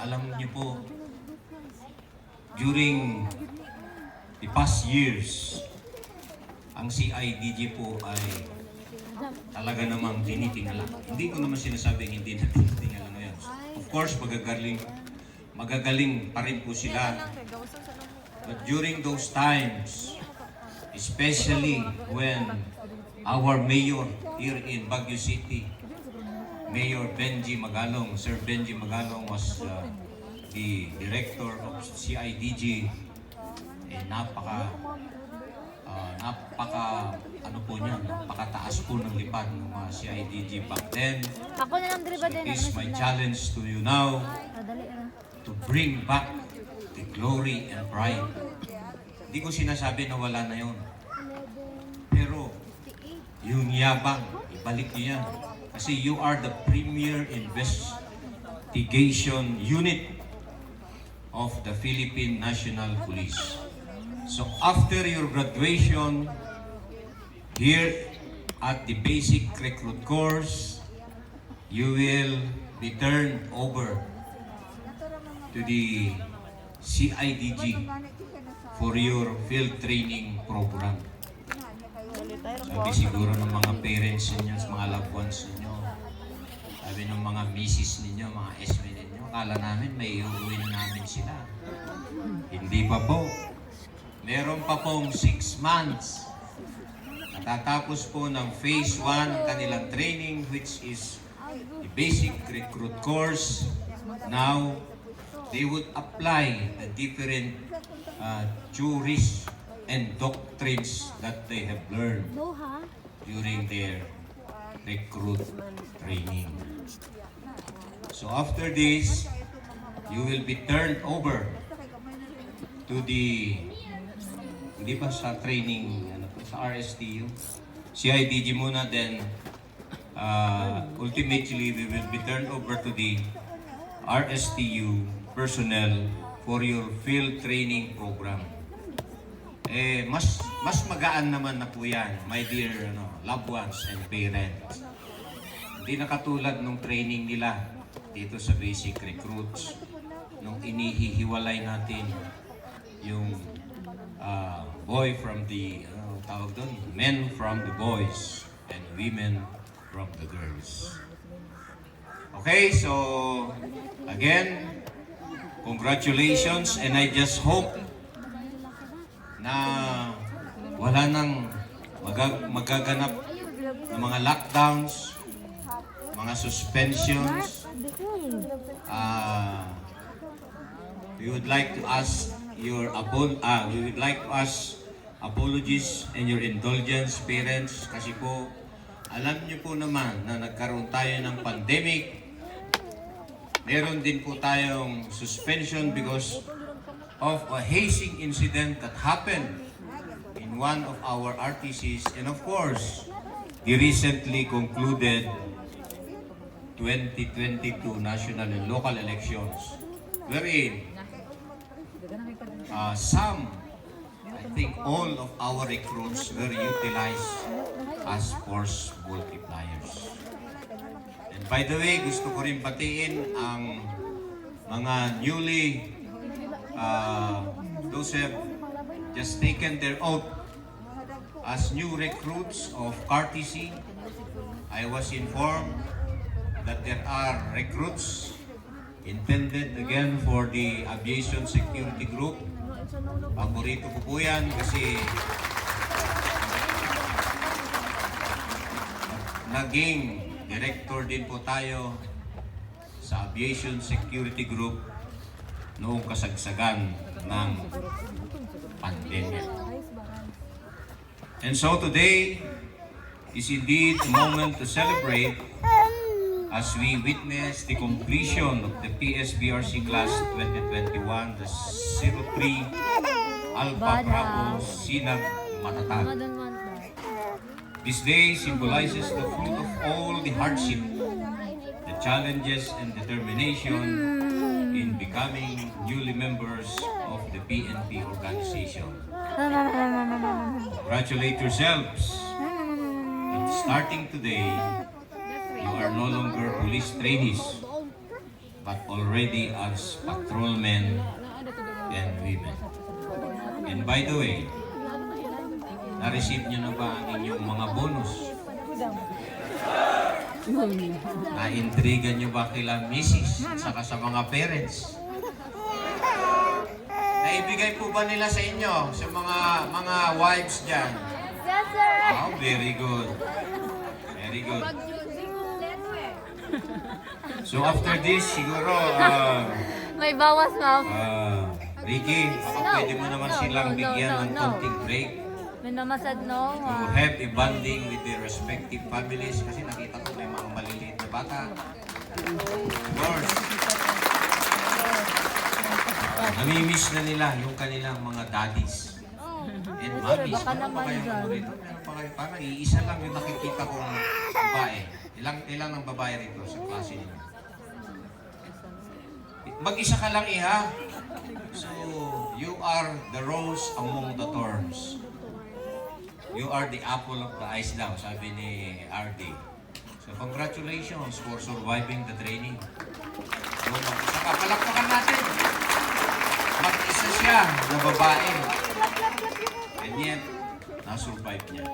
alam niyo po, during the past years, ang CIDG po ay talaga namang tinitingala. Hindi ko naman sinasabing hindi na tinitingala ngayon. Of course, magagaling pa rin po sila. But during those times, especially when our mayor here in Baguio City, Mayor Benji Magalong, Sir Benji Magalong was the director of CIDG. Napakataas po ng lipad ng mga CIDG back then. Ako na lang So it is my challenge to you now to bring back the glory and pride. Hindi ko sinasabi na wala na yun. Pero yung yabang, ibalik niyo yan. Kasi you are the premier investigation unit of the Philippine National Police. So after your graduation here at the basic recruit course, you will be turned over to the CIDG for your field training program. Sabi siguro ng mga parents ninyo, mga loved ones ninyo, sabi ng mga misis ninyo, mga esme ninyo, akala namin may iuwi na namin sila. Hindi pa po. Meron pa pong 6 months. Natatapos po ng phase 1 ng kanilang training, which is the basic recruit course. Now, they would apply the different theories and doctrines that they have learned during their recruit training. So after this, you will be turned over to the, hindi ba sa training, sa RSTU? CIDG muna, then ultimately we will be turned over to the RSTU personnel for your field training program. Mas magaan naman na po yan, my dear loved ones and parents. Hindi na katulad nung training nila dito sa basic recruits, nung inihihiwalay natin yung boy from the, tawag doon, men from the boys and women from the girls. Okay, so again, congratulations, and I just hope na wala nang magaganap na mga lockdowns, mga suspensions. We would like to ask apologies and your indulgence, parents, kasi po alam niyo po naman na nagkaroon tayo ng pandemic. Meron din po tayong suspension because of a hazing incident that happened in one of our RTCs, and of course, the recently concluded 2022 national and local elections, wherein some, I think all of our recruits were utilized as force multipliers. And by the way, gusto ko rin batiin ang mga newly those have just taken their oath as new recruits of RTC. I was informed that there are recruits intended again for the aviation security group. Paborito ko po yan kasi naging director din po tayo sa aviation security group noong kasagsagan ng pandemya. And so today is indeed a moment to celebrate as we witness the completion of the PSBRC class 2021, the 03 Alpha Bravo Sinag Matatag. This day symbolizes the fruit of all the hardship, the challenges and determination in becoming newly members of the PNP organization. Congratulate yourselves. Starting today, you are no longer police trainees, but already as patrolmen and women. And by the way, na-receive nyo na ba ang inyong mga bonus? Na-intriga nyo ba kila misis at saka sa mga parents? Naibigay po ba nila sa inyo, sa mga wives dyan? Yes, sir. Oh, very good. Very good. So after this, siguro, May bawas, ma'am. Ricky, baka pwede mo naman silang bigyan ng konting break May namasad, no? to have a bonding with their respective families kasi nakita ko may mga maliliit na bata. Of course. Namimiss na nila yung kanilang mga daddies. And mommies, baka ano pa naman kayong dyan. ano rito? Meron pa kayo? Parang iisa lang yung nakikita kong babae. Ilang ang babae rito sa klase niyo? Mag-isa ka lang iha. So, you are the rose among the thorns. You are the apple of the eyes daw, sabi ni RD. So, congratulations for surviving the training. So, mag-isa ka. Palakpakan natin. Mag-isa siya na babae. And yet, na-survive niya.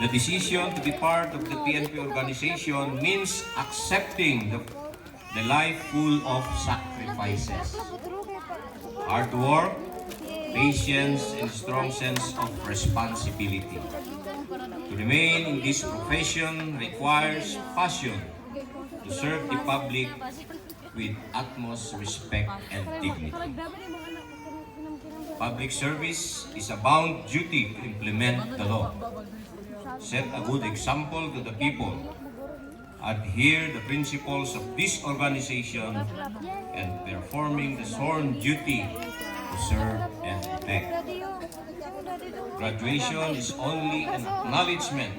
The decision to be part of the PNP organization means accepting the life full of sacrifices, hard work, patience, and strong sense of responsibility. To remain in this profession requires passion to serve the public with utmost respect and dignity. Public service is a bound duty to implement the law, set a good example to the people, adhere the principles of this organization, and performing the sworn duty to serve and protect. Graduation is only an acknowledgement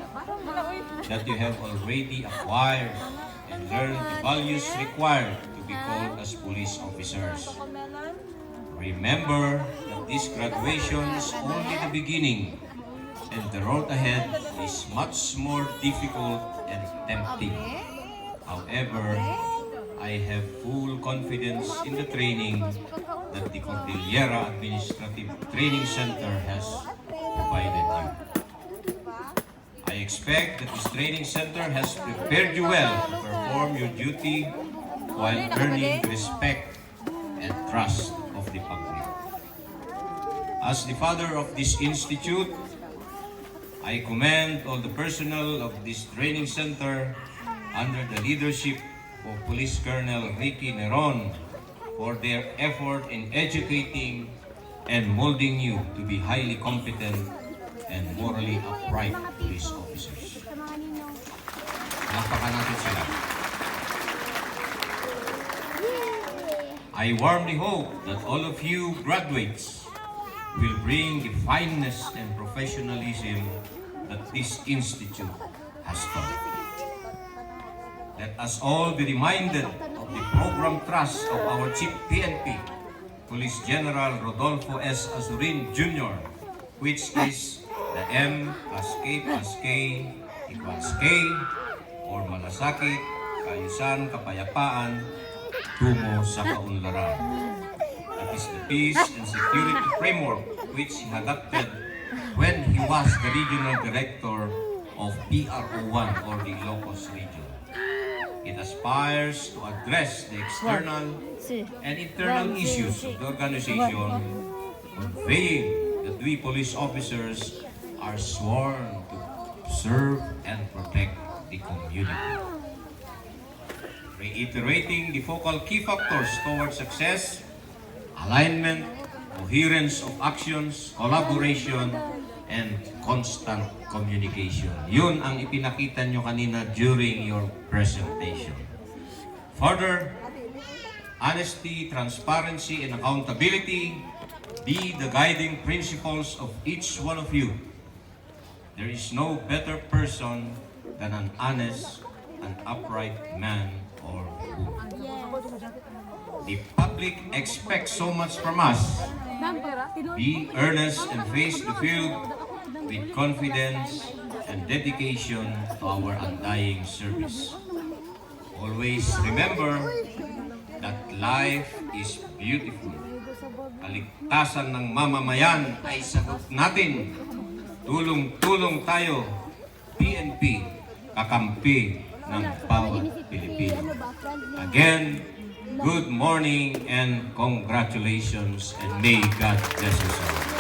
that you have already acquired and learned the values required to be called as police officers. Remember that this graduation is only the beginning, and the road ahead is much more difficult and tempting. However, I have full confidence in the training that the Cordillera Administrative Training Center has provided you. I expect that this training center has prepared you well to perform your duty while earning the respect and trust of the public. As the father of this institute, I commend all the personnel of this training center under the leadership of Police Colonel Ricky Neron for their effort in educating and molding you to be highly competent and morally upright police officers. Napaka natin sila. I warmly hope that all of you graduates will bring the fineness and professionalism that this institute has taught. Let us all be reminded of the program trust of our Chief PNP, Police General Rodolfo S. Azurin Jr., which is the M plus K equals K, or malasakit, kaayusan, kapayapaan, tungo sa kaunlaran. That is the peace and security framework which he adopted when he was the regional director of PRO1 or the Ilocos region. It aspires to address the external and internal issues of the organization, conveying that we police officers are sworn to serve and protect the community. Reiterating the focal key factors towards success, alignment, coherence of actions, collaboration, and constant communication. Yun ang ipinakita nyo kanina during your presentation. Further, honesty, transparency, and accountability be the guiding principles of each one of you. There is no better person than an honest and upright man or woman. The public expects so much from us. Be earnest and face the field with confidence and dedication to our undying service. Always remember that life is beautiful. Kaligtasan ng mamamayan ay sagot natin. Tulong-tulong tayo. PNP, kakampi ng bawat Pilipino. Again, good morning and congratulations and may God bless us all.